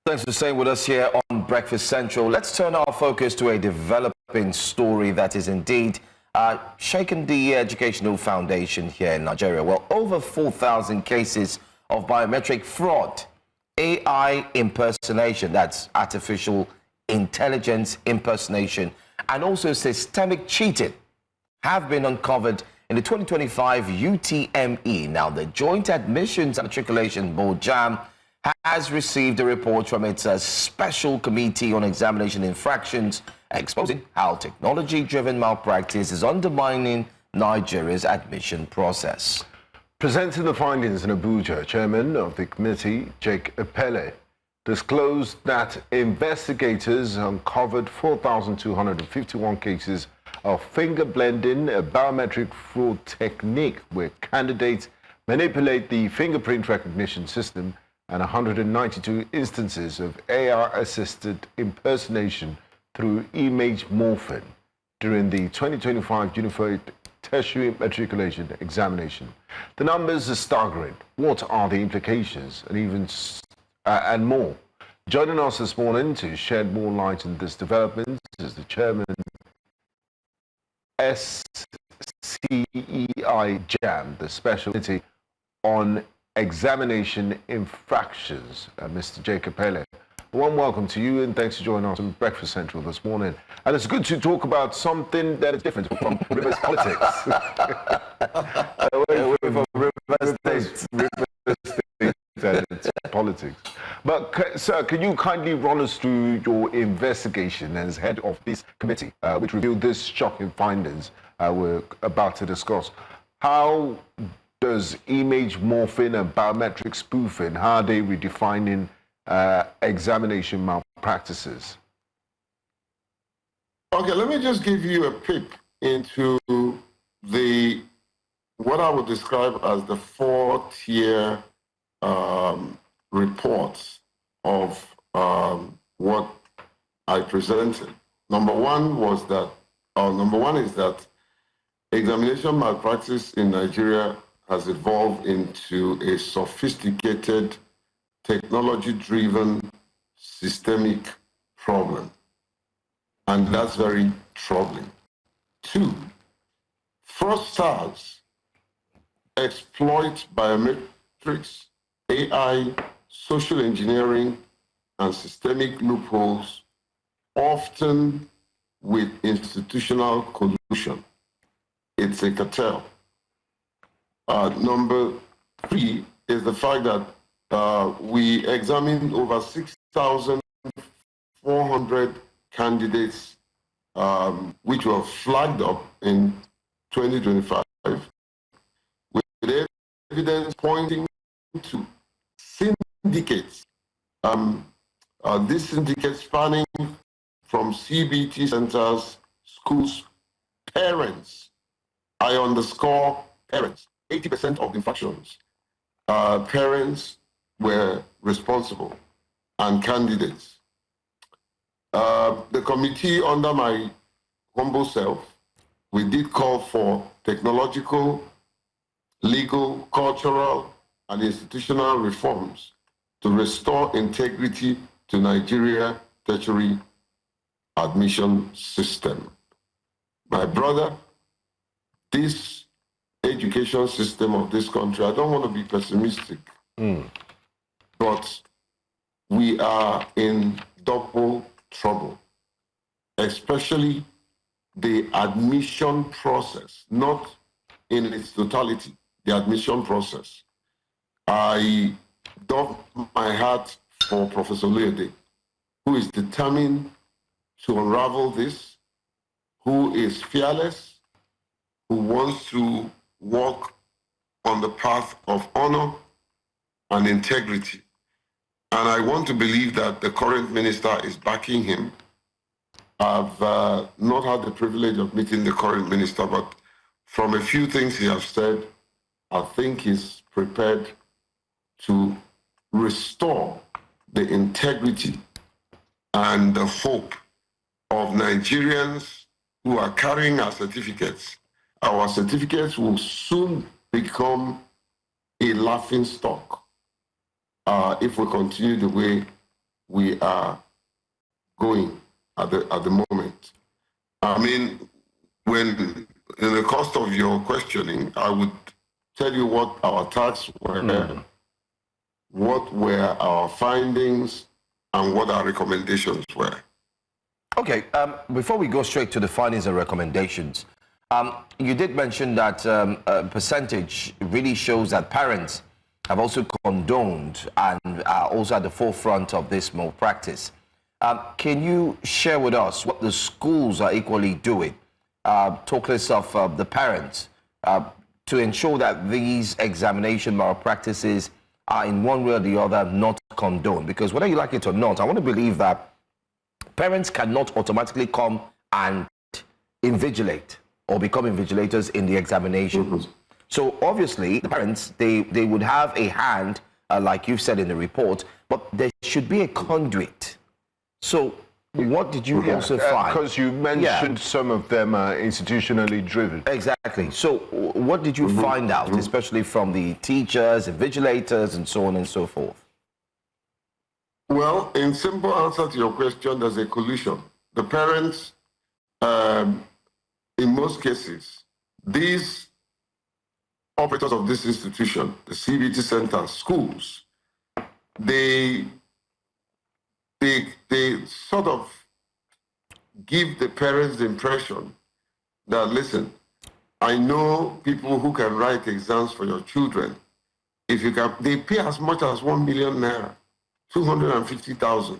Thanks for staying with us here on Breakfast Central. Let's turn our focus to a developing story that is indeed shaking the educational foundation here in Nigeria. Well, over 4,000 cases of biometric fraud, AI impersonation, that's artificial intelligence impersonation, and also systemic cheating have been uncovered in the 2025 UTME. Now, the Joint Admissions and Matriculation Board, JAMB, has received a report from its Special Committee on Examination Infractions exposing how technology-driven malpractice is undermining Nigeria's admission process. Presenting the findings in Abuja, Chairman of the committee, Jake Epelle, disclosed that investigators uncovered 4,251 cases of finger blending, a biometric fraud technique where candidates manipulate the fingerprint recognition system, and 192 instances of AI-assisted impersonation through image morphing during the 2025 Unified Tertiary Matriculation examination. The numbers are staggering. What are the implications, and more? Joining us this morning to shed more light on this development is the Chairman SCEI JAMB, the Special Committee on Examination Infractions, Mr. Jake Epelle. A warm welcome to you, and thanks for joining us on Breakfast Central this morning. And it's good to talk about something that is different from Rivers politics. Away from Rivers State and its politics. But, sir, can you kindly run us through your investigation as head of this committee, which revealed these shocking findings we're about to discuss? How does image morphing and biometric spoofing, how are they redefining examination malpractices? Okay, let me just give you a peek into what I would describe as the 4-tier reports of what I presented. Number one is that examination malpractice in Nigeria has evolved into a sophisticated, technology-driven, systemic problem. And that's very troubling. 2, fraudsters exploit biometrics, AI, social engineering, and systemic loopholes, often with institutional collusion. It's a cartel. Number 3 is the fact that we examined over 6,400 candidates which were flagged up in 2025 with evidence pointing to syndicates. These syndicates spanning from CBT centers, schools, parents. I underscore parents. 80% of the infractions, parents were responsible and candidates. The committee under my humble self, we did call for technological, legal, cultural, and institutional reforms to restore integrity to Nigeria tertiary admission system. My brother, this education system of this country, I don't want to be pessimistic, but we are in double trouble, especially the admission process, not in its totality, the admission process. I doff my hat for Professor Leode, who is determined to unravel this, who is fearless, who wants to walk on the path of honor and integrity. And I want to believe that the current minister is backing him. I've not had the privilege of meeting the current minister, but from a few things he has said, I think he's prepared to restore the integrity and the hope of Nigerians who are carrying our certificates. Our certificates will soon become a laughing stock if we continue the way we are going at the moment. I mean, when in the course of your questioning, I would tell you what our tasks were, what were our findings, and what our recommendations were. Okay, before we go straight to the findings and recommendations, you did mention that a percentage really shows that parents have also condoned and are also at the forefront of this malpractice. Can you share with us what the schools are equally doing, talk less of the parents, to ensure that these examination malpractices are in one way or the other not condoned? Because whether you like it or not, I want to believe that parents cannot automatically come and invigilate or become invigilators in the examinations. So obviously, the parents, they would have a hand, like you've said in the report, but there should be a conduit. So what did you also find? Because you mentioned some of them are institutionally driven. Exactly. So what did you find out, especially from the teachers, invigilators, and so on and so forth? Well, in simple answer to your question, there's a collusion. The parents, in most cases, these operators of this institution, the CBT centers, schools, they sort of give the parents the impression that, listen, I know people who can write exams for your children. If you can, they pay as much as 1 million naira, 250,000,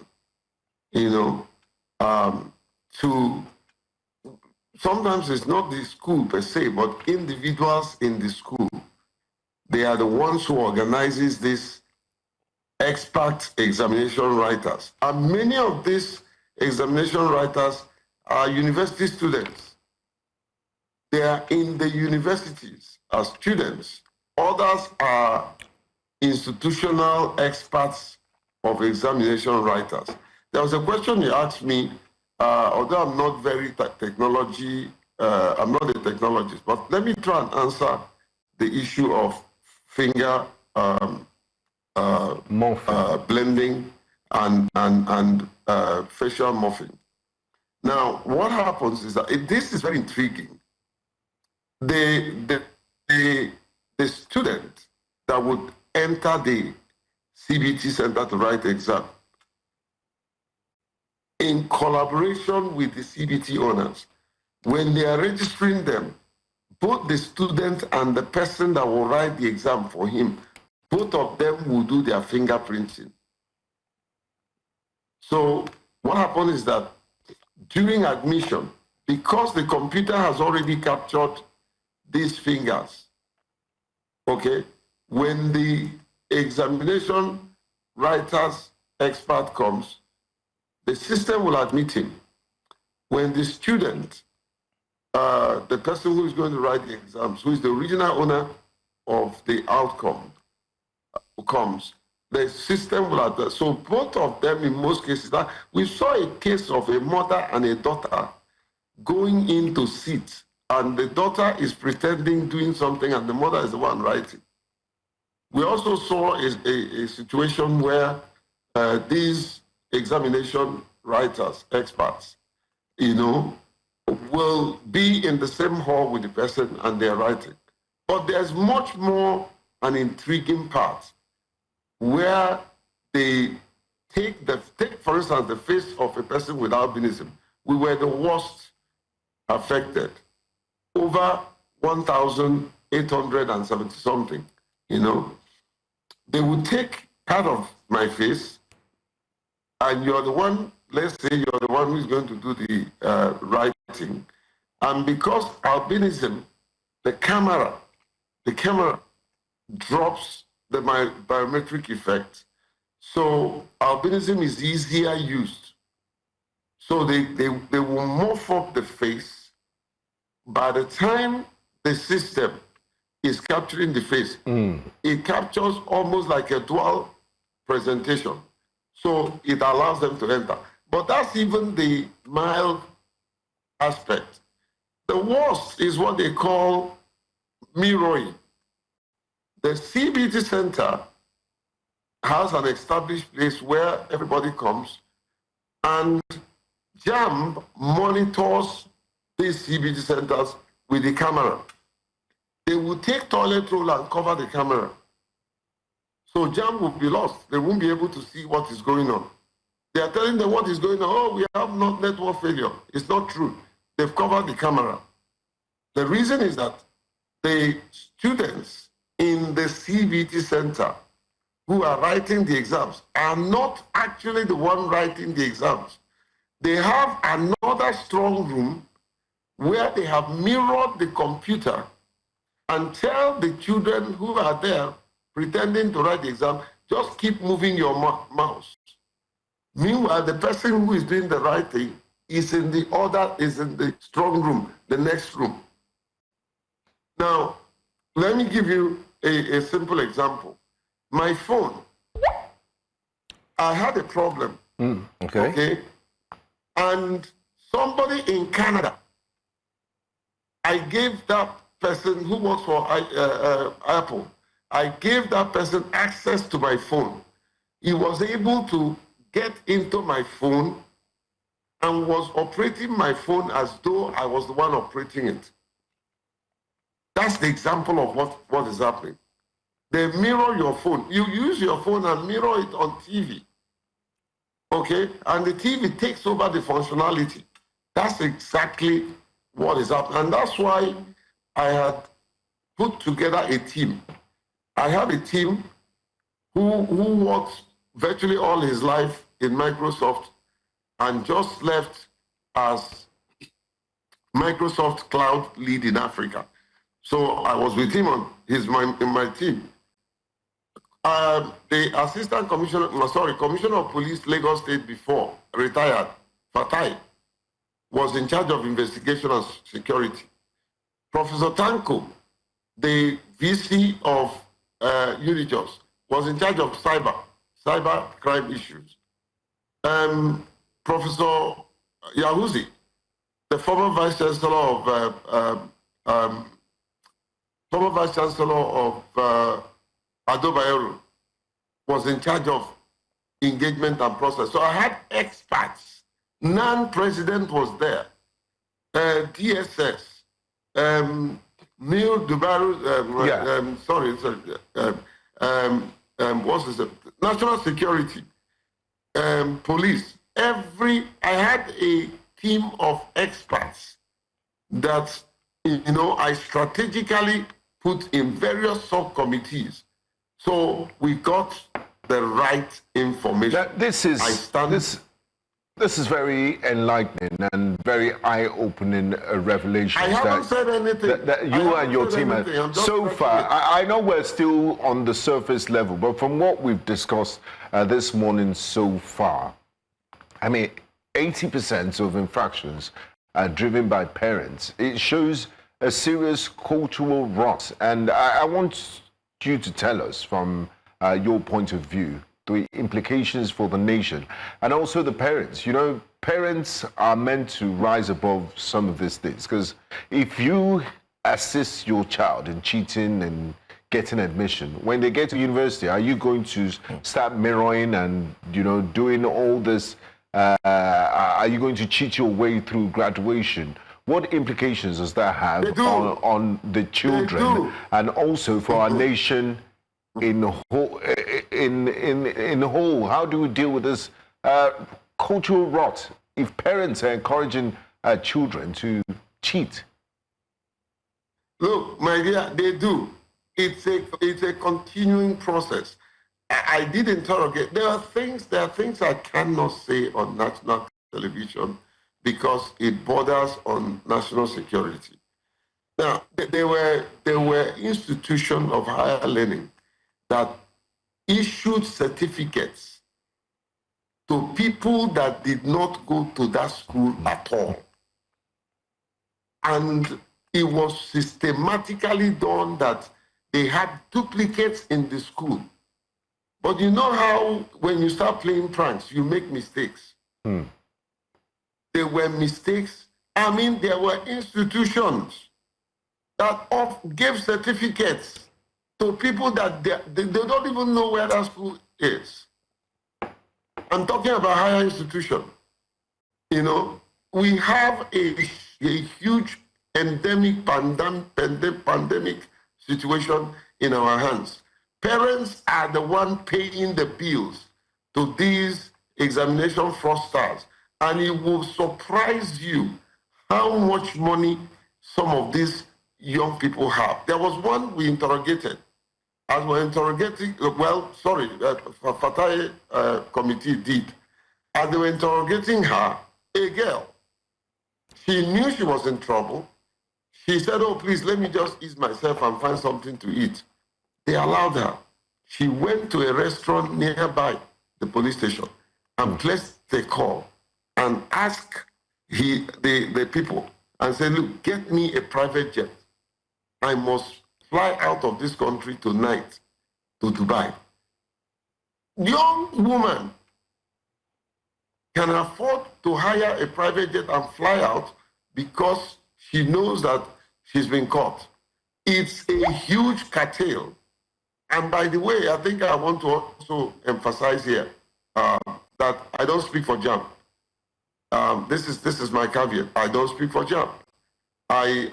to, sometimes it's not the school per se, but individuals in the school. They are the ones who organizes this expert examination writers. And many of these examination writers are university students. They are in the universities as students. Others are institutional experts of examination writers. There was a question you asked me, although I'm not very technology, I'm not a technologist, but let me try and answer the issue of finger blending and facial morphing. Now, what happens is that this is very intriguing. The student that would enter the CBT center to write the exam, in collaboration with the CBT owners, when they are registering them, both the student and the person that will write the exam for him, both of them will do their fingerprinting. So what happens is that during admission, because the computer has already captured these fingers, okay, when the examination writer's expert comes, the system will admit him. When the student, the person who is going to write the exams, who is the original owner of the outcome, comes, the system will admit. So both of them, in most cases, we saw a case of a mother and a daughter going in to sit, and the daughter is pretending doing something, and the mother is the one writing. We also saw a situation where these examination writers, experts, will be in the same hall with the person and they're writing. But there's much more an intriguing part where they take, for instance, the face of a person with albinism. We were the worst affected. Over 1,870 something, They would take part of my face, and you're the one, let's say you're the one who's going to do the writing. And because albinism, the camera drops the biometric effect. So albinism is easier used. So they will morph up the face. By the time the system is capturing the face, it captures almost like a dual presentation. So it allows them to enter. But that's even the mild aspect. The worst is what they call mirroring. The CBT center has an established place where everybody comes, and JAMB monitors these CBT centers with the camera. They will take toilet roll and cover the camera. So JAMB will be lost. They won't be able to see what is going on. They are telling them what is going on. Oh, we have not network failure. It's not true. They've covered the camera. The reason is that the students in the CBT center who are writing the exams are not actually the one writing the exams. They have another strong room where they have mirrored the computer and tell the children who are there pretending to write the exam, just keep moving your mouse. Meanwhile, the person who is doing the writing is in the strong room, the next room. Now, let me give you a simple example. My phone, I had a problem. Okay. And somebody in Canada, I gave that person who works for Apple, I gave that person access to my phone. He was able to get into my phone and was operating my phone as though I was the one operating it. That's the example of what is happening. They mirror your phone. You use your phone and mirror it on TV. Okay? And the TV takes over the functionality. That's exactly what is happening. And that's why I had put together a team. I have a team who works virtually all his life in Microsoft and just left as Microsoft Cloud lead in Africa. So I was with him in my team. The assistant commissioner of police, Lagos State before, retired, Fatai, was in charge of investigation and security. Professor Tanko, the VC of Unijos, was in charge of cyber crime issues. Professor Yahuzi, the former vice chancellor of Ado Bayero, was in charge of engagement and process. So I had experts. Non-president was there. DSS, Neil Dubaru, what's this? National Security, police. I had a team of experts that, I strategically put in various subcommittees. So we got the right information. This is very enlightening and very eye-opening revelation. I haven't said anything. That you and your team have. So far, I know we're still on the surface level, but from what we've discussed this morning so far, 80% of infractions are driven by parents. It shows a serious cultural rot. And I want you to tell us from your point of view, the implications for the nation and also the parents. Parents are meant to rise above some of these things, because if you assist your child in cheating and getting admission, when they get to university, are you going to start mirroring and, doing all this? Are you going to cheat your way through graduation? What implications does that have on the children and also for our nation in whole? How do we deal with this cultural rot if parents are encouraging children to cheat? Look, my dear, they do. It's a continuing process. I did interrogate. There are things I cannot say on national television because it borders on national security. Now, there were institutions of higher learning that issued certificates to people that did not go to that school at all. And it was systematically done that they had duplicates in the school. But you know how when you start playing pranks, you make mistakes. There were mistakes. There were institutions that gave certificates to people that they don't even know where that school is, I'm talking about higher institution. You know, we have a huge endemic pandemic situation in our hands. Parents are the one paying the bills to these examination fraudsters, and it will surprise you how much money some of these young people have. There was one we interrogated. As we're interrogating, Fatai committee did. As they were interrogating her, a girl, she knew she was in trouble. She said, oh, please, let me just ease myself and find something to eat. They allowed her. She went to a restaurant nearby the police station and placed a call and asked the people and said, look, get me a private jet. I must fly out of this country tonight to Dubai. Young woman can afford to hire a private jet and fly out because she knows that she's been caught. It's a huge cartel. And by the way, I think I want to also emphasize here that I don't speak for JAMB. This is my caveat. I don't speak for JAMB. I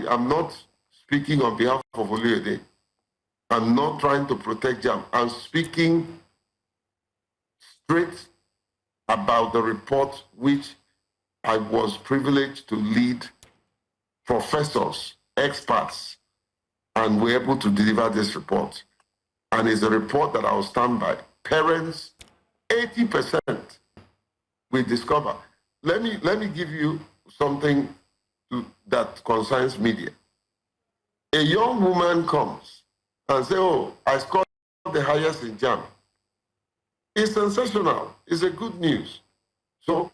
am not speaking on behalf of Oluyede. I'm not trying to protect JAMB. I'm speaking straight about the report which I was privileged to lead professors, experts, and we're able to deliver this report. And it's a report that I'll stand by. Parents, 80% we discover. Let me give you something that concerns media. A young woman comes and says, oh, I scored the highest in JAMB. It's sensational. It's a good news. So,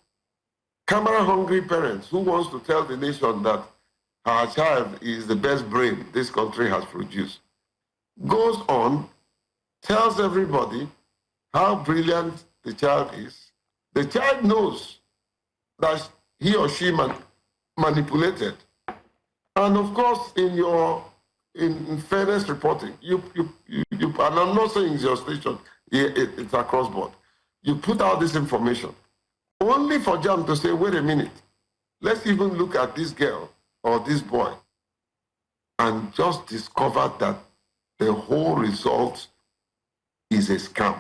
camera-hungry parents who wants to tell the nation that her child is the best brain this country has produced, goes on, tells everybody how brilliant the child is. The child knows that he or she manipulated. And of course, in fairness reporting, and I'm not saying it's your station, it's across board. You put out this information only for JAMB to say, wait a minute, let's even look at this girl or this boy and just discover that the whole result is a scam.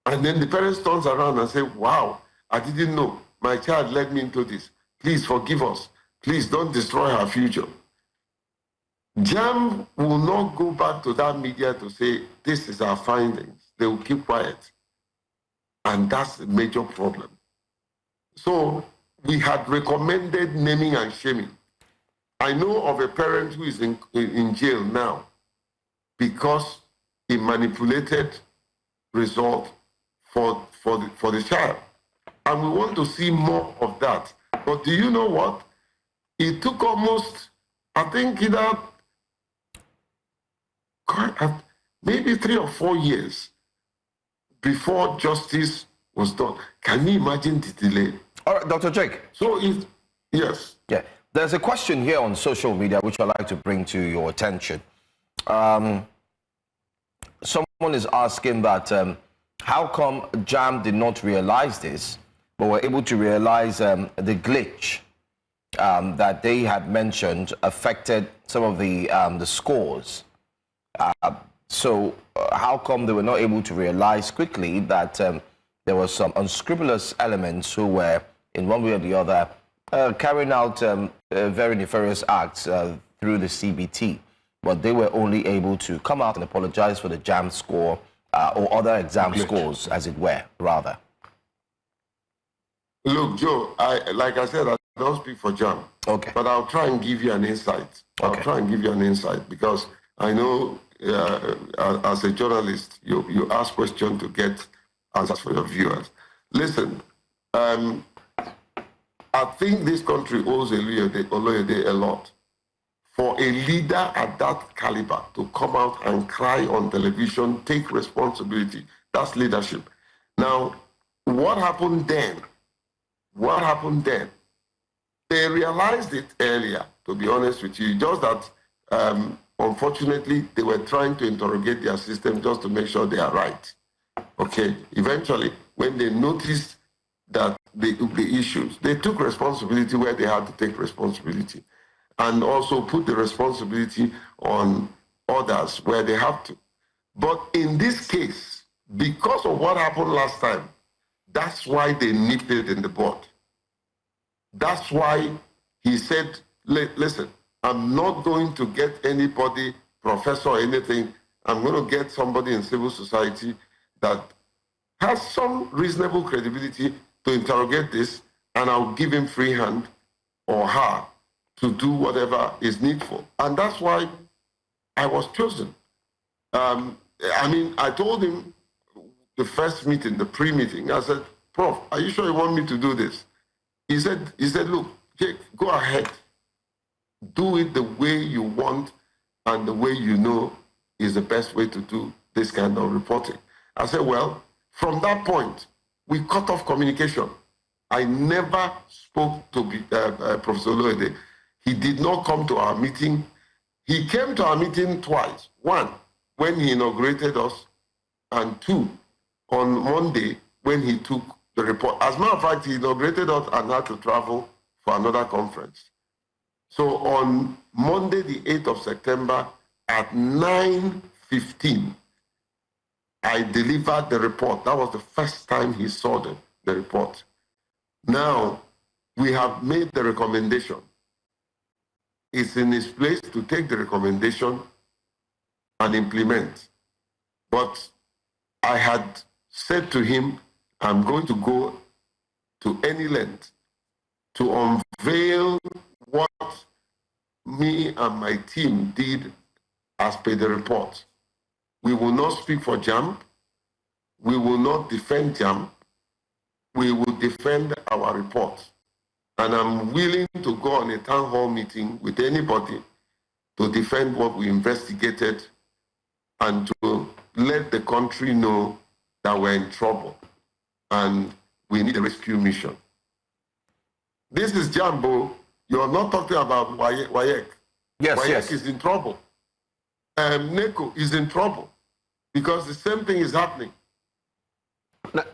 And then the parents turns around and say, wow, I didn't know. My child led me into this. Please forgive us. Please don't destroy her future. JAMB will not go back to that media to say, this is our findings. They will keep quiet. And that's the major problem. So we had recommended naming and shaming. I know of a parent who is in jail now because he manipulated result for the child. And we want to see more of that. But do you know what? It took almost, I think, maybe 3 or 4 years before justice was done. Can you imagine the delay? All right, Dr. Jake. So, yes. Yeah, there's a question here on social media which I'd like to bring to your attention. Someone is asking that how come JAMB did not realize this, but were able to realize the glitch that they had mentioned affected some of the scores. So how come they were not able to realize quickly that there were some unscrupulous elements who were, in one way or the other, carrying out very nefarious acts through the CBT, but they were only able to come out and apologize for the JAMB score or other exam scores, as it were, rather? Look, Joe, like I said, I don't speak for JAMB. Okay. But I'll try and give you an insight. I'll try and give you an insight because I know as a journalist, you ask questions to get answers for your viewers. Listen, I think this country owes Oluyede a lot. For a leader at that caliber to come out and cry on television, take responsibility, that's leadership. Now, what happened then? What happened then? They realized it earlier, to be honest with you, just that Unfortunately, they were trying to interrogate their system just to make sure they are right. Okay, eventually, when they noticed that the issues, they took responsibility where they had to take responsibility, and also put the responsibility on others where they have to. But in this case, because of what happened last time, that's why they nipped it in the bud. That's why he said, listen, I'm not going to get anybody, professor or anything. I'm going to get somebody in civil society that has some reasonable credibility to interrogate this, and I'll give him free hand or her to do whatever is needful. And that's why I was chosen. I told him the first meeting, the pre-meeting, I said, Prof, are you sure you want me to do this? He said, look, Jake, go ahead. Do it the way you want and the way you know is the best way to do this kind of reporting. I said, well, from that point, we cut off communication. I never spoke to Professor Loede. He did not come to our meeting. He came to our meeting twice. One, when he inaugurated us, and two, on Monday, when he took the report. As a matter of fact, he inaugurated us and had to travel for another conference. So on Monday, the 8th of September, at 9:15, I delivered the report. That was the first time he saw the report. Now, we have made the recommendation. It's in his place to take the recommendation and implement. But I had said to him, I'm going to go to any length to unveil what me and my team did as per the report. We will not speak for JAMB. We will not defend JAMB. We will defend our report. And I'm willing to go on a town hall meeting with anybody to defend what we investigated and to let the country know that we're in trouble and we need a rescue mission. This is Jambo. You're not talking about Wayek. Yes, Wayek yes. is in trouble. Neko is in trouble because the same thing is happening.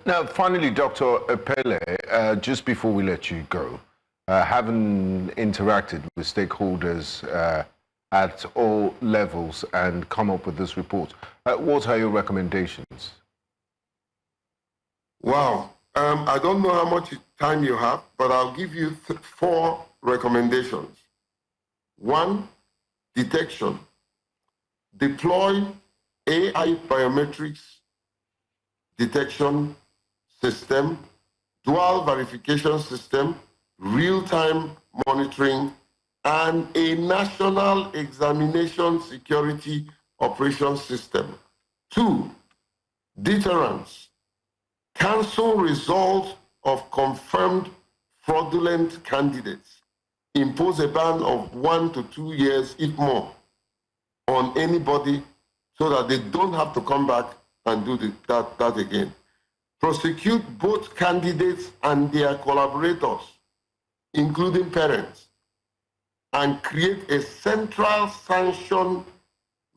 Now, finally, Dr. Epelle, just before we let you go, having interacted with stakeholders at all levels and come up with this report, what are your recommendations? Wow. I don't know how much time you have, but I'll give you 4 recommendations. 1, detection. Deploy AI biometrics detection system, dual verification system, real-time monitoring, and a national examination security operations system. 2, deterrence. Cancel results of confirmed fraudulent candidates. Impose a ban of 1 to 2 years, if more, on anybody so that they don't have to come back and do that again. Prosecute both candidates and their collaborators, including parents, and create a central sanction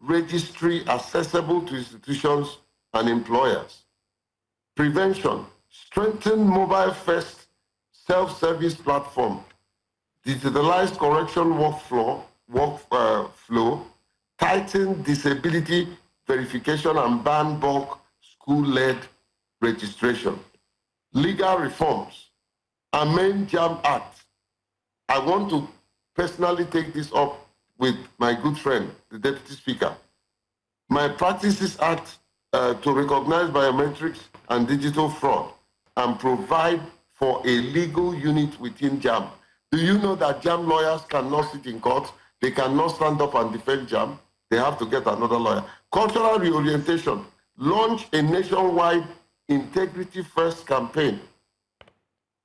registry accessible to institutions and employers. Prevention, strengthen mobile-first self-service platform, digitalized correction workflow, tighten disability verification and ban bulk school-led registration. Legal reforms, amend JAMB Act. I want to personally take this up with my good friend, the Deputy Speaker. My Practices Act to recognize biometrics and digital fraud and provide for a legal unit within JAMB. Do you know that JAMB lawyers cannot sit in court? They cannot stand up and defend JAMB. They have to get another lawyer. Cultural reorientation. Launch a nationwide integrity first campaign.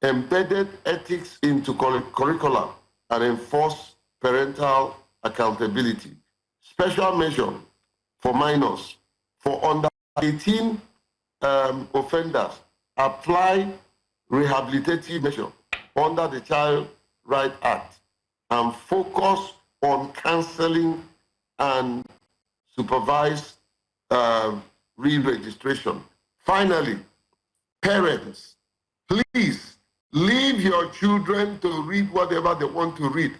Embedded ethics into curricula and enforce parental accountability. Special measure for minors. For under 18 offenders, apply rehabilitative measure under the Child Rights Act and focus on counseling and supervise re-registration. Finally, parents, please leave your children to read whatever they want to read,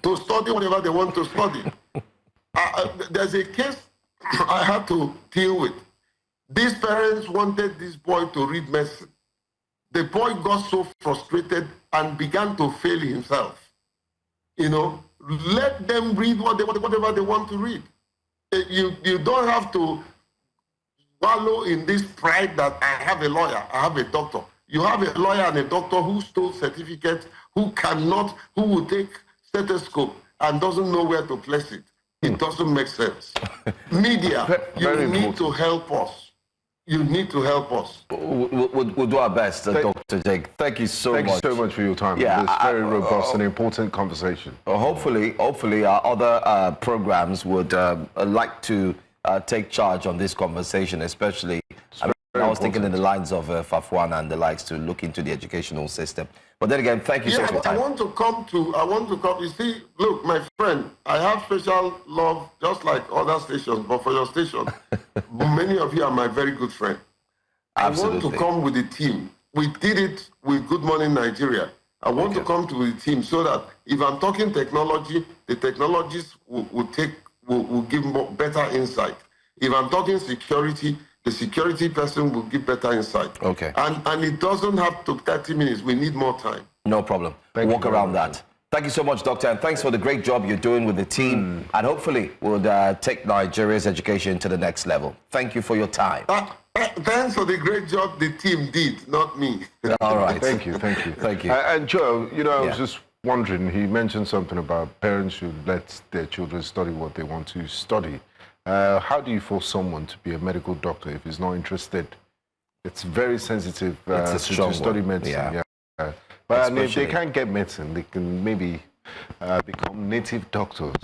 to study whatever they want to study. There's a case I had to deal with. These parents wanted this boy to read medicine. The boy got so frustrated and began to fail himself. You know, let them read whatever they want to read. You don't have to wallow in this pride that I have a lawyer, I have a doctor. You have a lawyer and a doctor who stole certificates, who will take stethoscope and doesn't know where to place it. It doesn't make sense. Media, you need to help us. You need to help us. We'll do our best, Dr. Jake. Thank you so much. Thank you so much for your time. Yeah, It's very robust and important conversation. Hopefully our other programs would like to take charge on this conversation, especially. I was thinking in the lines of Fafwan and the likes to look into the educational system. But then again, thank you so much for your time. I want to come. You see, look, my friend, I have special love, just like other stations, but for your station, many of you are my very good friend. Absolutely. I want to come with the team. We did it with Good Morning Nigeria. I want to come to the team so that if I'm talking technology, the technologists will give better insight. If I'm talking security, the security person will give better insight. Okay. And it doesn't have to 30 minutes. We need more time. No problem. Walk around that. Thank you so much, Doctor, and thanks for the great job you're doing with the team. And hopefully we'll take Nigeria's education to the next level. Thank you for your time. Thanks for the great job the team did, not me. All right. Thank you. Thank you. And Joe, you know, I was just wondering, he mentioned something about parents should let their children study what they want to study. How do you force someone to be a medical doctor if he's not interested? It's very sensitive to study medicine. Yeah. But if they can't get medicine, they can maybe become native doctors.